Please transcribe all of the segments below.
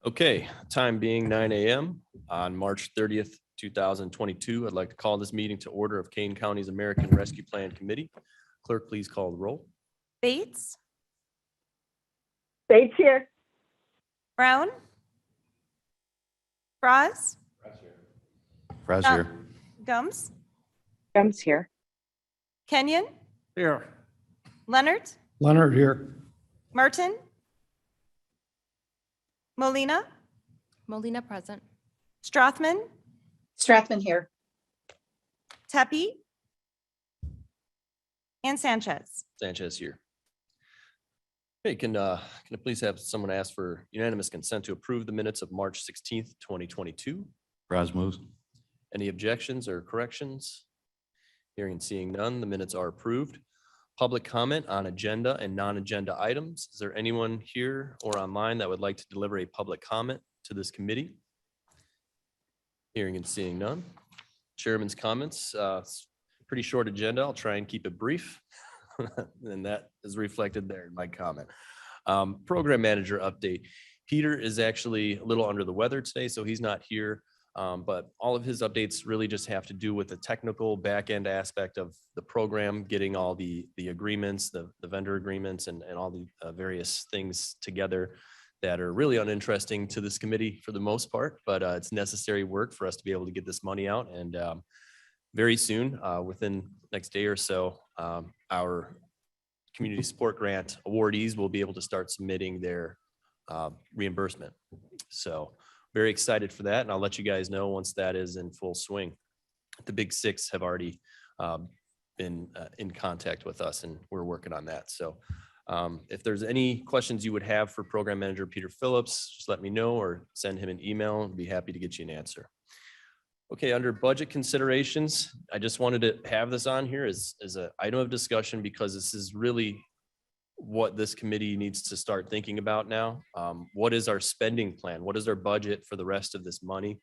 Okay, time being 9 a.m. on March 30th, 2022. I'd like to call this meeting to order of Kane County's American Rescue Plan Committee. Clerk, please call the roll. Bates, Bates here. Brown, Froz, Fraz here. Gums, Gums here. Kenyon, Here. Leonard, Leonard here. Martin, Molina, Molina present. Strothman, Strathman here. Tepe, and Sanchez. Sanchez here. Hey, can I please have someone ask for unanimous consent to approve the minutes of March 16th, 2022? Raz moves. Any objections or corrections? Hearing and seeing none, the minutes are approved. Public comment on agenda and non-agenda items. Is there anyone here or online that would like to deliver a public comment to this committee? Hearing and seeing none. Chairman's comments, pretty short agenda. I'll try and keep it brief. And that is reflected there in my comment. Program manager update. Peter is actually a little under the weather today, so he's not here. But all of his updates really just have to do with the technical back end aspect of the program, getting all the agreements, the vendor agreements and all the various things together that are really uninteresting to this committee for the most part, but it's necessary work for us to be able to get this money out. And very soon, within next day or so, our community support grant awardees will be able to start submitting their reimbursement. So very excited for that. And I'll let you guys know once that is in full swing. The big six have already been in contact with us and we're working on that. So if there's any questions you would have for Program Manager Peter Phillips, just let me know or send him an email. I'd be happy to get you an answer. Okay, under budget considerations, I just wanted to have this on here as an item of discussion because this is really what this committee needs to start thinking about now. What is our spending plan? What is our budget for the rest of this money?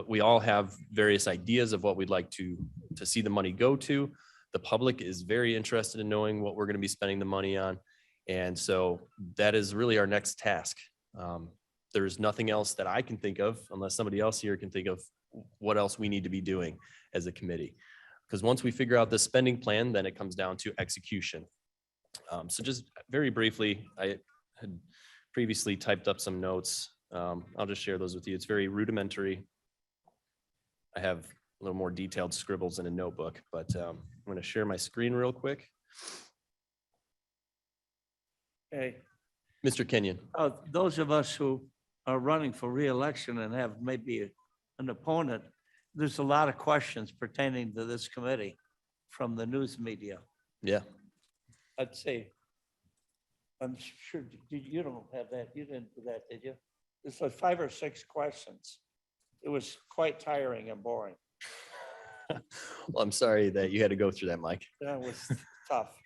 We all have various ideas of what we'd like to see the money go to. The public is very interested in knowing what we're going to be spending the money on. And so that is really our next task. There's nothing else that I can think of unless somebody else here can think of what else we need to be doing as a committee. Because once we figure out the spending plan, then it comes down to execution. So just very briefly, I had previously typed up some notes. I'll just share those with you. It's very rudimentary. I have a little more detailed scribbles in a notebook, but I'm going to share my screen real quick. Hey, Mr. Kenyon. those of us who are running for re-election and have maybe an opponent, there's a lot of questions pertaining to this committee from the news media. Yeah. I'd say, I'm sure you don't have that. You didn't do that, did you? There's like 5 or 6 questions. It was quite tiring and boring. Well, I'm sorry that you had to go through that, Mike. That was tough.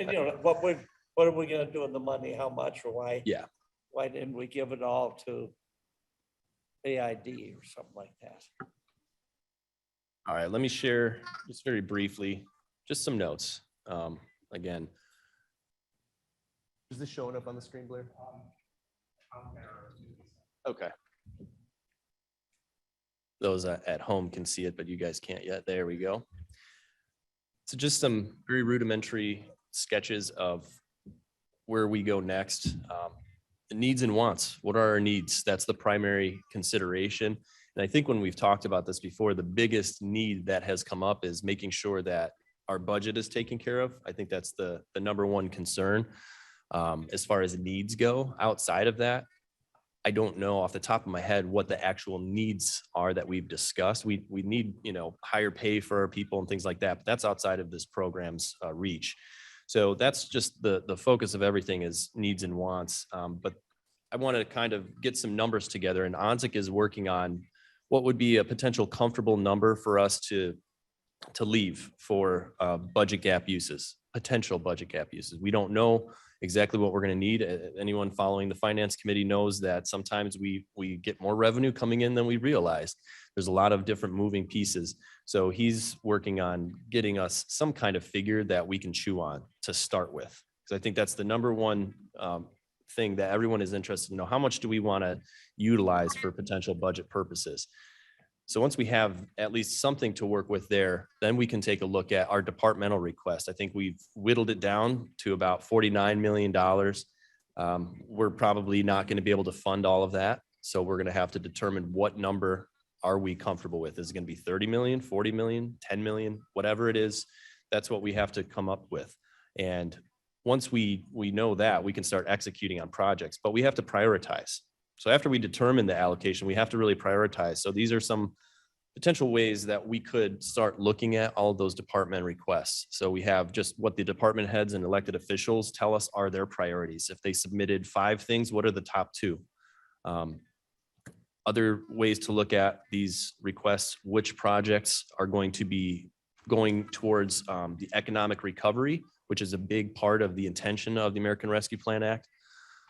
And you know, what are we gonna do with the money? How much or why? Yeah. Why didn't we give it all to AID or something like that? All right, let me share just very briefly, just some notes. Again. Is this showing up on the screen, Blair? Okay. Those at home can see it, but you guys can't yet. There we go. So just some very rudimentary sketches of where we go next. The needs and wants. What are our needs? That's the primary consideration. And I think when we've talked about this before, the biggest need that has come up is making sure that our budget is taken care of. I think that's the number one concern. As far as needs go, outside of that, I don't know off the top of my head what the actual needs are that we've discussed. We need, higher pay for our people and things like that, but that's outside of this program's reach. So that's just the focus of everything is needs and wants. But I want to kind of get some numbers together, and Onsic is working on what would be a potential comfortable number for us to leave for budget gap uses, potential budget gap uses. We don't know exactly what we're going to need. Anyone following the finance committee knows that sometimes we get more revenue coming in than we realize. There's a lot of different moving pieces. So he's working on getting us some kind of figure that we can chew on to start with. Because I think that's the number one thing that everyone is interested in. Know how much do we want to utilize for potential budget purposes? So once we have at least something to work with there, then we can take a look at our departmental request. I think we've whittled it down to about $49 million. We're probably not going to be able to fund all of that. So we're going to have to determine what number are we comfortable with? Is it going to be 30 million, 40 million, 10 million, whatever it is? That's what we have to come up with. And once we know that, we can start executing on projects, but we have to prioritize. So after we determine the allocation, we have to really prioritize. So these are some potential ways that we could start looking at all of those department requests. So we have just what the department heads and elected officials tell us are their priorities. If they submitted 5 things, what are the top 2? Other ways to look at these requests, which projects are going to be going towards the economic recovery, which is a big part of the intention of the American Rescue Plan Act.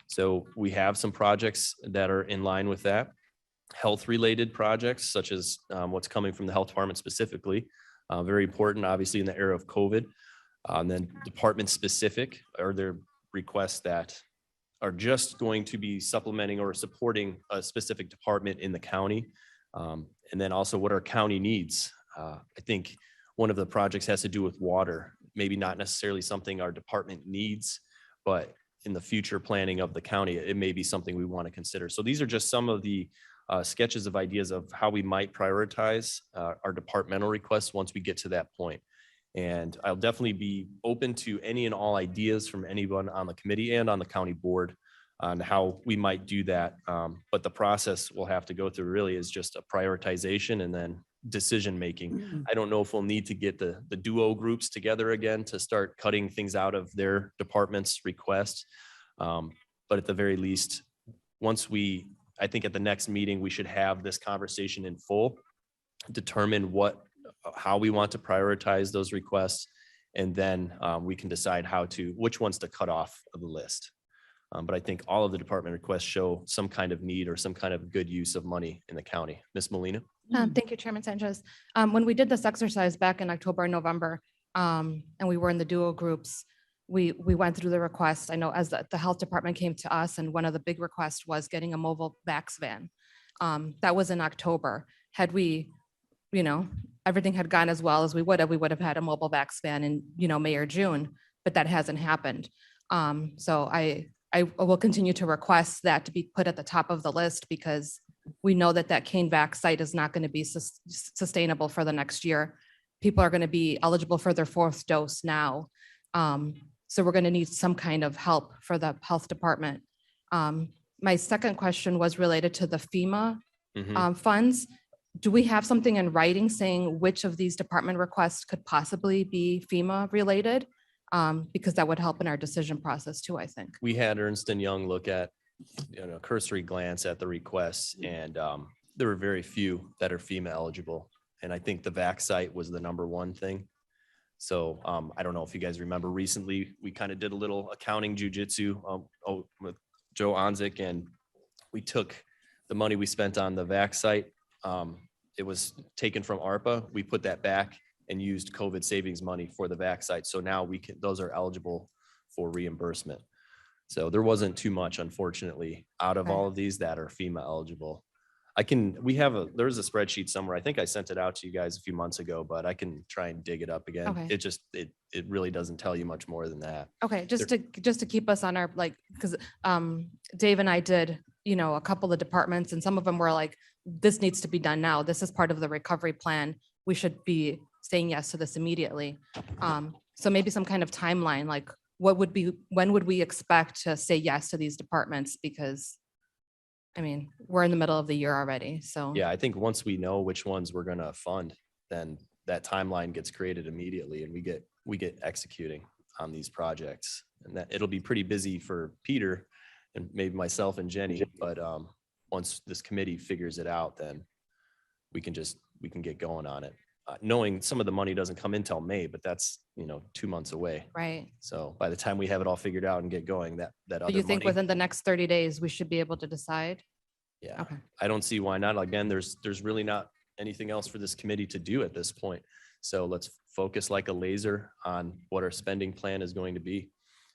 So we have some projects that are in line with that. Health-related projects, such as what's coming from the health department specifically, very important, obviously, in the era of COVID. And then department-specific are there requests that are just going to be supplementing or supporting a specific department in the county. And then also what our county needs. I think one of the projects has to do with water, maybe not necessarily something our department needs, but in the future planning of the county, it may be something we want to consider. So these are just some of the sketches of ideas of how we might prioritize our departmental requests once we get to that point. And I'll definitely be open to any and all ideas from anyone on the committee and on the county board on how we might do that. But the process we'll have to go through really is just a prioritization and then decision-making. I don't know if we'll need to get the duo groups together again to start cutting things out of their department's request. But at the very least, I think at the next meeting, we should have this conversation in full, determine how we want to prioritize those requests, and then we can decide which ones to cut off of the list. But I think all of the department requests show some kind of need or some kind of good use of money in the county. Ms. Molina? Thank you, Chairman Sanchez. When we did this exercise back in October and November, and we were in the duo groups, we went through the request. I know as the health department came to us, and one of the big requests was getting a mobile VAX van. That was in October. Had we, everything had gone as well as we would have had a mobile VAX van in, May or June, but that hasn't happened. So I will continue to request that to be put at the top of the list, because we know that Kane VAX site is not going to be sustainable for the next year. People are going to be eligible for their 4th dose now. So we're going to need some kind of help for the health department. My second question was related to the FEMA funds. Do we have something in writing saying which of these department requests could possibly be FEMA related? Because that would help in our decision process too, I think. We had Ernst & Young look at, cursory glance at the requests, and there were very few that are FEMA eligible. And I think the VAC site was the #1 thing. So I don't know if you guys remember recently, we kind of did a little accounting jujitsu with Joe Onzik, and we took the money we spent on the VAC site. It was taken from ARPA. We put that back and used COVID savings money for the VAC site. So now those are eligible for reimbursement. So there wasn't too much, unfortunately, out of all of these that are FEMA eligible. There's a spreadsheet somewhere. I think I sent it out to you guys a few months ago, but I can try and dig it up again. Okay. It really doesn't tell you much more than that. Okay, just to keep us on our, because Dave and I did, a couple of departments, and some of them were like, this needs to be done now. This is part of the recovery plan. We should be saying yes to this immediately. So maybe some kind of timeline, like when would we expect to say yes to these departments? Because we're in the middle of the year already, so. Yeah, I think once we know which ones we're gonna fund, then that timeline gets created immediately, and we get executing on these projects. And that it'll be pretty busy for Peter and maybe myself and Jenny, but once this committee figures it out, then we can get going on it. Knowing some of the money doesn't come in till May, but that's 2 months away. Right. So by the time we have it all figured out and get going, that other Do you think money, within the next 30 days, we should be able to decide? yeah, Okay. I don't see why not. Again, there's really not anything else for this committee to do at this point. So let's focus like a laser on what our spending plan is going to be,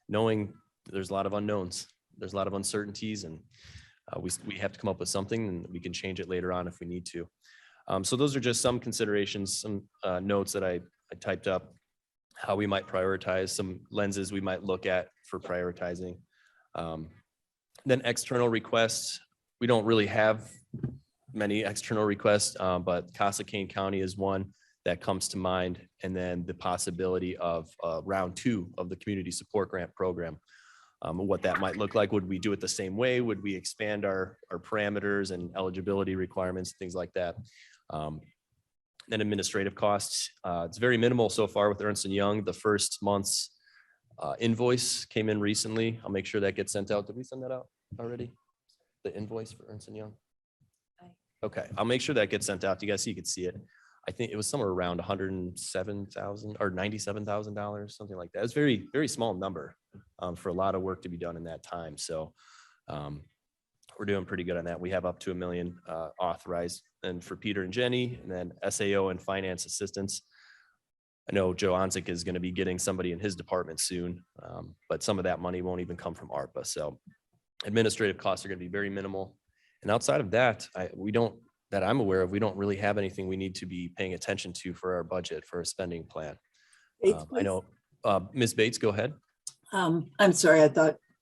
knowing there's a lot of unknowns. there's a lot of uncertainties, and we have to come up with something, and we can change it later on if we need to. So those are just some considerations, some notes that I typed up, how we might prioritize, some lenses we might look at for prioritizing. Then external requests, we don't really have many external requests, but Casa Kane County is one that comes to mind. And then the possibility of round 2 of the community support grant program. What that might look like. Would we do it the same way? Would we expand our parameters and eligibility requirements, things like that? Then administrative costs. It's very minimal so far with Ernst & Young. The first month's invoice came in recently. I'll make sure that gets sent out. Did we send that out already? The invoice for Ernst & Young? Okay, I'll make sure that gets sent out to you guys so you can see it. I think it was somewhere around $107,000 or $97,000, something like that. It's very, very small number for a lot of work to be done in that time. So we're doing pretty good on that. We have up to $1 million authorized. And for Peter and Jenny, and then SAO and finance assistants. I know Joe Onzik is going to be getting somebody in his department soon, but some of that money won't even come from ARPA. So administrative costs are going to be very minimal. And outside of that, that I'm aware of, we don't really have anything we need to be paying attention to for our budget, for a spending plan. I know, Ms. Bates, go ahead. I'm sorry, I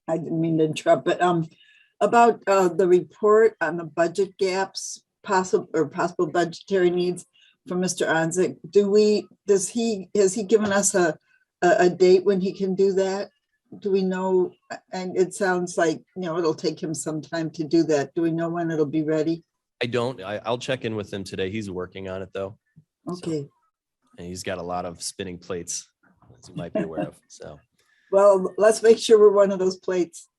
didn't mean to interrupt, but about the report on the budget gaps, possible budgetary needs from Mr. Onzik. Has he given us a date when he can do that? Do we know? And it sounds like, it'll take him some time to do that. Do we know when it'll be ready? I don't. I'll check in with him today. He's working on it though. Okay. So, and he's got a lot of spinning plates, as you might be aware of. So. Well, let's make sure we're one of those plates.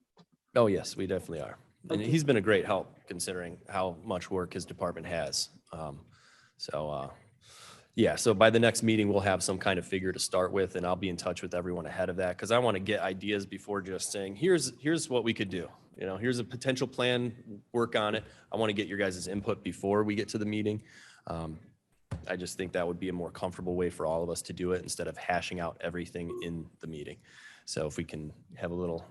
Oh yes, we definitely are. And Okay. he's been a great help considering how much work his department has. Yeah, so by the next meeting, we'll have some kind of figure to start with, and I'll be in touch with everyone ahead of that, because I want to get ideas before just saying, here's what we could do. Here's a potential plan, work on it. I want to get your guys' input before we get to the meeting. I just think that would be a more comfortable way for all of us to do it instead of hashing out everything in the meeting. So if we can have a little,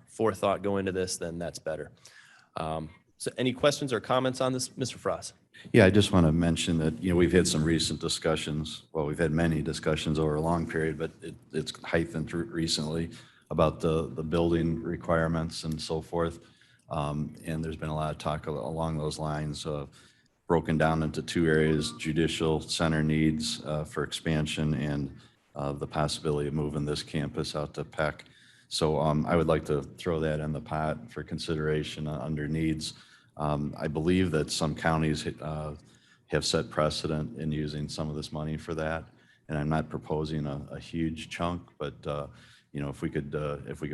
forethought go into this, then that's better. So any questions or comments on this, Mr. Frost? Yeah, I just want to mention that, we've had some recent discussions. Well, we've had many discussions over a long period, but it's heightened recently about the building requirements and so forth. And there's been a lot of talk along those lines, broken down into 2 areas: judicial center needs for expansion and the possibility of moving this campus out to Peck. So I would like to throw that in the pot for consideration under needs. I believe that some counties have set precedent in using some of this money for that, and I'm not proposing a huge chunk, but if we could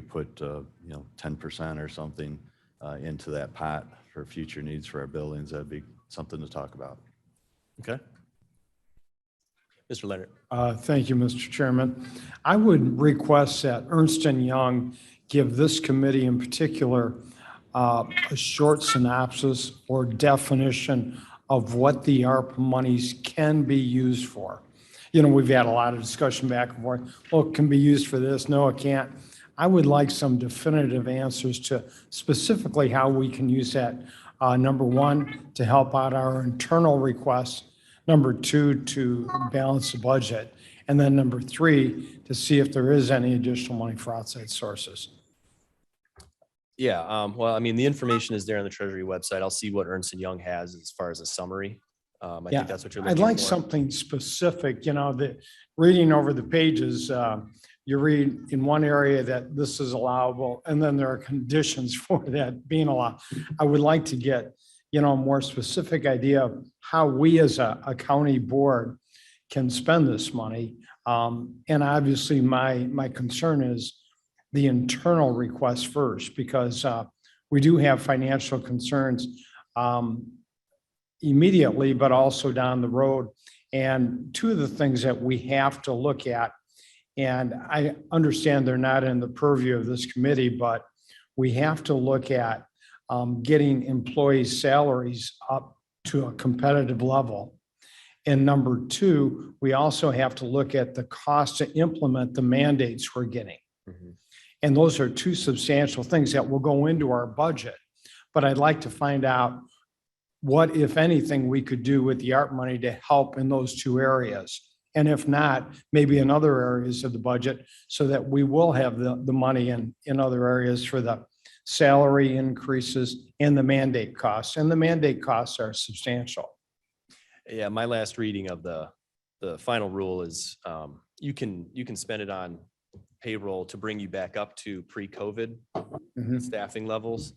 put 10% or something into that pot for future needs for our buildings, that'd be something to talk about. Okay. Mr. Leonard. Thank you, Mr. Chairman. I would request that Ernst & Young give this committee in particular a short synopsis or definition of what the ARPA monies can be used for. We've had a lot of discussion back and forth. Well, it can be used for this. No, it can't. I would like some definitive answers to specifically how we can use that. Number 1, to help out our internal requests. Number 2, to balance the budget. And then number 3, to see if there is any additional money for outside sources. Yeah, well, I mean, the information is there on the Treasury website. I'll see what Ernst & Young has as far as a summary. I Yeah, think that's what you're looking I'd like for. something specific, reading over the pages, you read in one area that this is allowable, and then there are conditions for that being allowed. I would like to get, a more specific idea of how we as a county board can spend this money. And obviously my concern is the internal request first, because we do have financial concerns immediately, but also down the road. And 2 of the things that we have to look at, and I understand they're not in the purview of this committee, but we have to look at getting employees' salaries up to a competitive level. And number 2, we also have to look at the cost to implement the mandates we're getting. Mhm. And those are two substantial things that will go into our budget. But I'd like to find out what, if anything, we could do with the ARP money to help in those two areas. And if not, maybe in other areas of the budget, so that we will have the money in other areas for the salary increases and the mandate costs. And the mandate costs are substantial. Yeah, my last reading of the final rule is you can spend it on payroll to bring you back up to pre-COVID Mhm. staffing levels.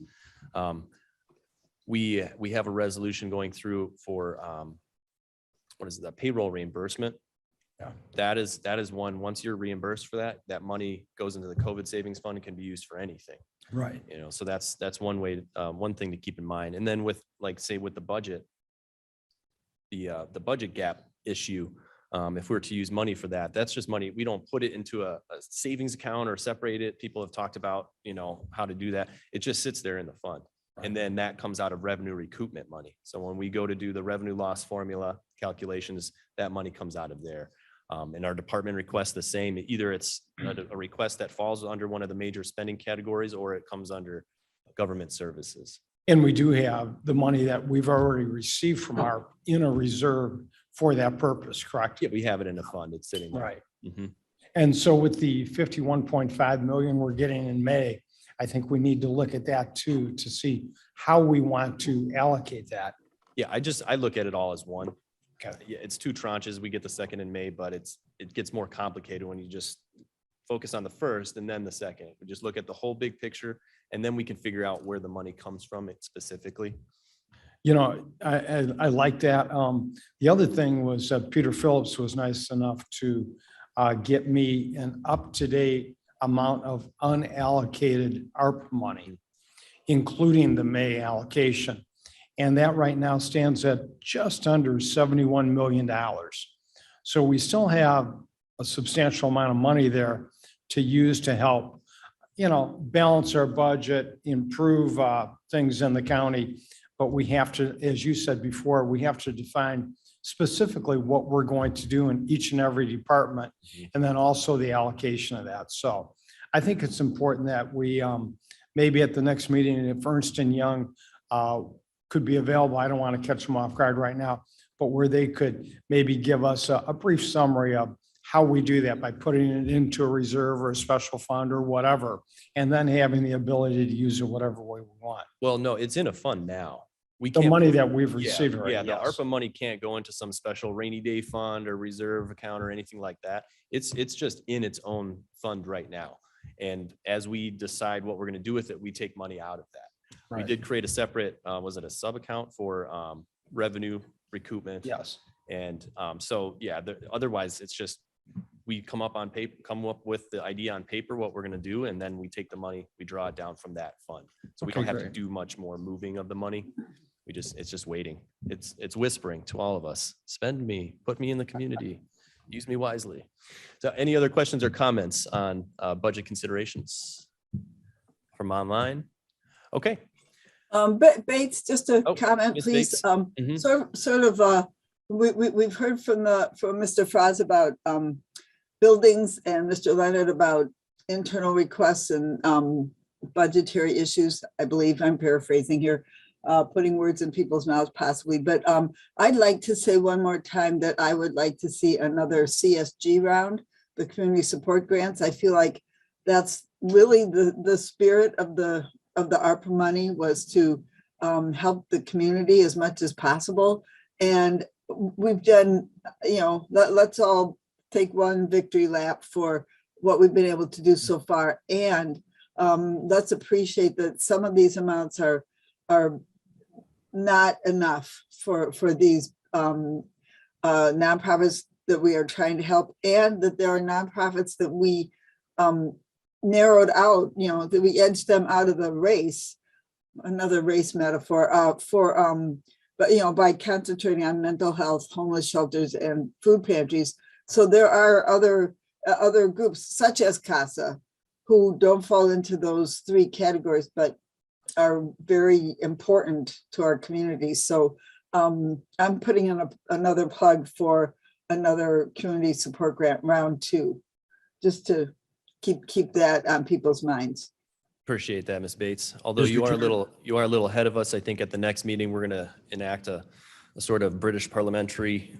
We have a resolution going through for what is it, the payroll reimbursement. Yeah. That is one, once you're reimbursed for that, that money goes into the COVID savings fund and can be used for anything. Right. You know, so that's one way, one thing to keep in mind. And then with, like, say with the budget, the budget gap issue, if we were to use money for that, that's just money. We don't put it into a savings account or separate it. People have talked about, you know, how to do that. It just sits there in the fund. And then that comes out of revenue recoupment money. So when we go to do the revenue loss formula calculations, that money comes out of there. And our department requests the same. Either it's a request that falls under one of the major spending categories, or it comes under government services. And we do have the money that we've already received from ARP in a reserve for that purpose, correct? Yeah, we have it in a fund. It's sitting there. Right. Mhm. And so with the 51.5 million we're getting in May, I think we need to look at that too, to see how we want to allocate that. Yeah, I look at it all as one. Okay. Yeah, it's two tranches. We get the second in May, but it gets more complicated when you just focus on the first and then the second. We just look at the whole big picture, and then we can figure out where the money comes from it specifically. You know, I like that. The other thing was Peter Phillips was nice enough to get me an up-to-date amount of unallocated ARP money, including the May allocation. And that right now stands at just under $71 million. So we still have a substantial amount of money there to use to help, you know, balance our budget, improve things in the county. But we have to, as you said before, we have to define specifically what we're going to do in each and every department, and then also the allocation of that. So I think it's important that we maybe at the next meeting, if Ernst & Young could be available, I don't want to catch them off guard right now, but where they could maybe give us a brief summary of how we do that by putting it into a reserve or a special fund or whatever, and then having the ability to use it whatever way we want. Well, no, it's in a fund now. We The can't money put- that we've Yeah, received already. Yeah, the yes. ARPA money can't go into some special rainy day fund or reserve account or anything like that. It's just in its own fund right now. And as we decide what we're going to do with it, we take money out of that. We Right. did create a separate, was it a sub account for revenue recoupment? Yes. And so, yeah, otherwise it's just, we come up with the idea on paper, what we're going to do, and then we take the money, we draw it down from that fund. So we Okay, don't have to great. do much more moving of the money. It's just waiting. It's whispering to all of us, spend me, put me in the community, use me wisely. So any other questions or comments on budget considerations from online? Okay. But Bates, just a Oh, comment, Ms. please. Bates. Mhm. Sort of, we've heard from Mr. Fraz about buildings and Mr. Leonard about internal requests and budgetary issues. I believe I'm paraphrasing here, putting words in people's mouths possibly. But I'd like to say one more time that I would like to see another CSG round, the community support grants. I feel like that's really the spirit of the ARPA money, was to help the community as much as possible. And we've done, you know, let's all take one victory lap for what we've been able to do so far. And let's appreciate that some of these amounts are not enough for these nonprofits that we are trying to help, and that there are nonprofits that we narrowed out, you know, that we edged them out of the race, another race metaphor, but, you know, by concentrating on mental health, homeless shelters, and food pantries. So there are other groups such as CASA who don't fall into those three categories, but are very important to our community. So I'm putting in another plug for another community support grant round 2, just to keep that on people's minds. Appreciate that, Ms. Bates. Although you are a little ahead of us, I think at the next meeting, we're going to enact a sort of British parliamentary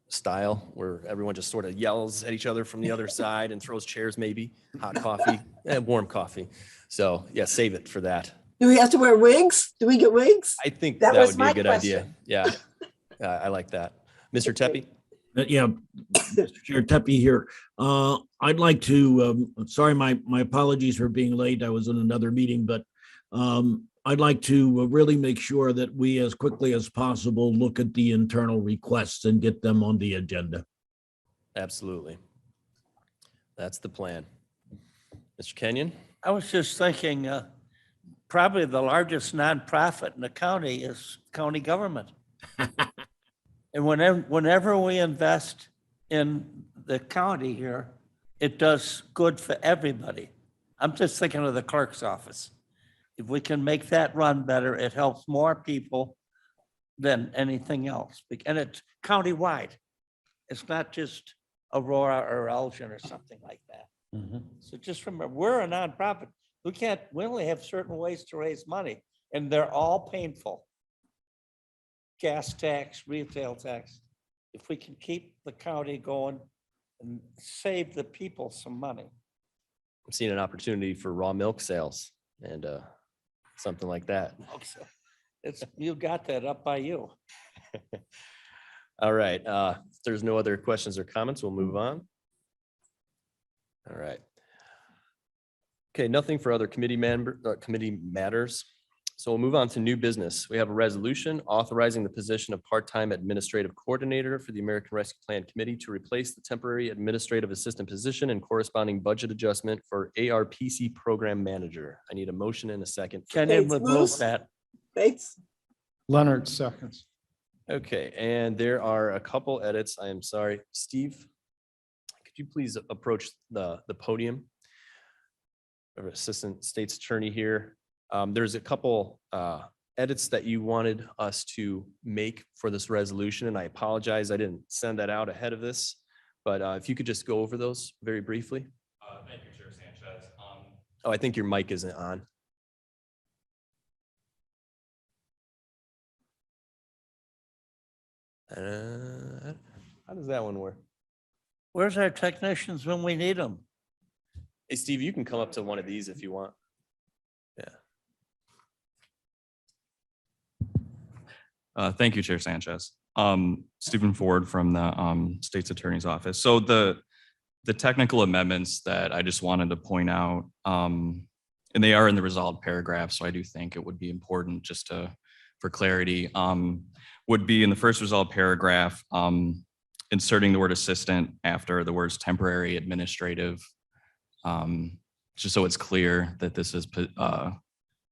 style where everyone just sort of yells at each other from the other side and throws chairs, maybe hot coffee and warm coffee. So yeah, save it for that. Do we have to wear wigs? Do we get wigs? I think That that was would be a my good idea. question. Yeah, I like that. Mr. Tepe? Yeah, Mr. Chair, Tepe here. I'd like to, sorry, my apologies for being late. I was in another meeting, but I'd like to really make sure that we, as quickly as possible, look at the internal requests and get them on the agenda. Absolutely. That's the plan. Mr. Kenyon? I was just thinking, probably the largest nonprofit in the county is county government. And whenever we invest in the county here, it does good for everybody. I'm just thinking of the clerk's office. If we can make that run better, it helps more people than anything else. And it's countywide. It's not just Aurora or Elgin or something like that. So just remember, we're a nonprofit. We only have certain ways to raise money, and they're all painful. Gas tax, retail tax. If we can keep the county going and save the people some money. I'm seeing an opportunity for raw milk sales and something like that. You got that up by you. All right. If there's no other questions or comments, we'll move on. All right. Okay, nothing for other committee matters. So we'll move on to new business. We have a resolution authorizing the position of part-time administrative coordinator for the American Rescue Plan Committee to replace the temporary administrative assistant position and corresponding budget adjustment for ARPC program manager. I need a motion and a second. Kenyon Bates would moves. move that. Bates? Leonard seconds. Okay, and there are a couple edits. I am sorry. Steve, could you please approach the podium? Our Assistant State's Attorney here. There's a couple edits that you wanted us to make for this resolution, and I apologize, I didn't send that out ahead of this, but if you could just go over those very briefly. Thank you, Chair Sanchez. Oh, I think your mic isn't on. How does that one work? Where's our technicians when we need them? Hey, Steve, you can come up to one of these if you want. Thank you, Chair Sanchez. Stephen Ford from the State's Attorney's Office. So the technical amendments that I just wanted to point out, and they are in the resolved paragraph, so I do think it would be important just for clarity, would be in the first resolved paragraph, inserting the word assistant after the words temporary administrative, just so it's clear that this is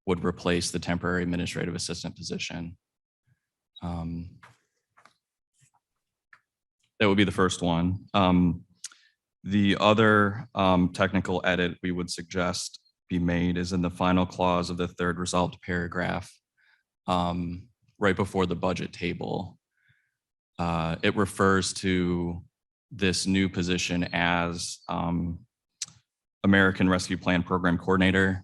would replace the temporary administrative assistant position. That would be the first one. The other technical edit we would suggest be made is in the final clause of the third resolved paragraph, right before the budget table. It refers to this new position as American Rescue Plan Program Coordinator.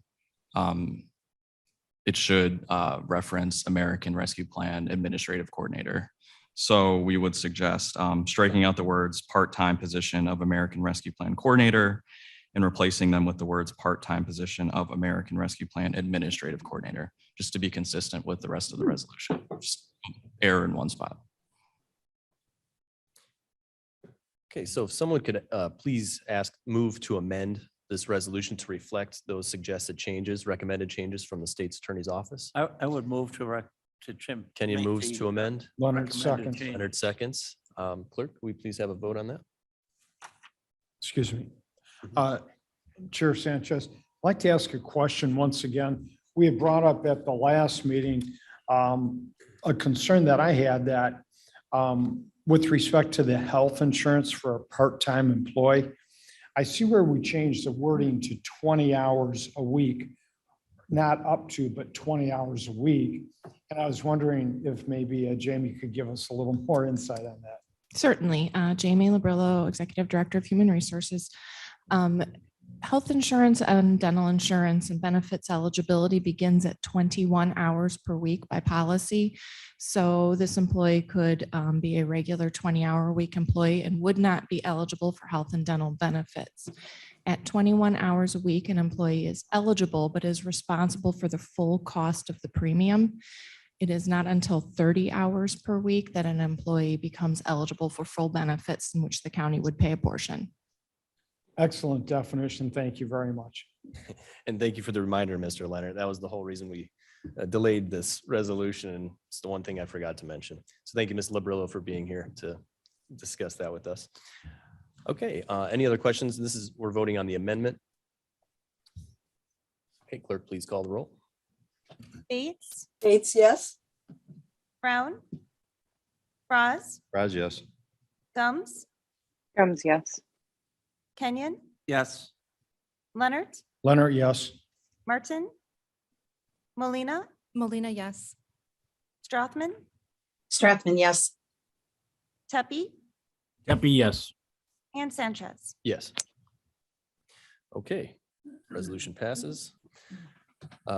It should reference American Rescue Plan Administrative Coordinator. So we would suggest striking out the words part-time position of American Rescue Plan Coordinator and replacing them with the words part-time position of American Rescue Plan Administrative Coordinator, just to be consistent with the rest of the resolution. Just error in one spot. Okay, so if someone could please move to amend this resolution to reflect those suggested changes, recommended changes from the State's Attorney's Office. I would move to Jim. Kenyon make moves the to amend. Leonard recommended seconds. change. 100 seconds. Clerk, will we please have a vote on that? Excuse me. Chair Sanchez, I'd like to ask a question once again. We had brought up at the last meeting a concern that I had that with respect to the health insurance for a part-time employee, I see where we changed the wording to 20 hours a week, not up to, but 20 hours a week. And I was wondering if maybe Jamie could give us a little more insight on that. Certainly. Jamie Labrillo, Executive Director of Human Resources. Health insurance and dental insurance and benefits eligibility begins at 21 hours per week by policy. So this employee could be a regular 20-hour-a-week employee and would not be eligible for health and dental benefits. At 21 hours a week, an employee is eligible, but is responsible for the full cost of the premium. It is not until 30 hours per week that an employee becomes eligible for full benefits in which the county would pay a portion. Excellent definition. Thank you very much. And thank you for the reminder, Mr. Leonard. That was the whole reason we delayed this resolution. And it's the one thing I forgot to mention. So thank you, Ms. Labrillo, for being here to discuss that with us. Okay, any other questions? We're voting on the amendment. Okay, clerk, please call the roll. Bates, Bates, yes? Brown, Bras, Raz, yes. Gums, Gums, yes. Kenyon, Yes. Leonard, Leonard, yes. Martin, Molina, Molina, yes. Strothman, Strathman, yes. Tepe, Tepe, yes. and Sanchez. Yes. Okay, resolution passes.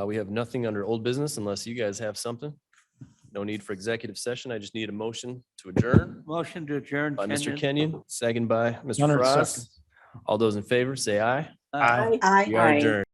We have nothing under old business unless you guys have something. No need for executive session. I just need a motion to adjourn Motion to adjourn. by Mr. Kenyon. Kenyon, second by Mr. Leonard, Frost. second. All those in favor, say aye. Aye. Aye. We are Aye. adjourned.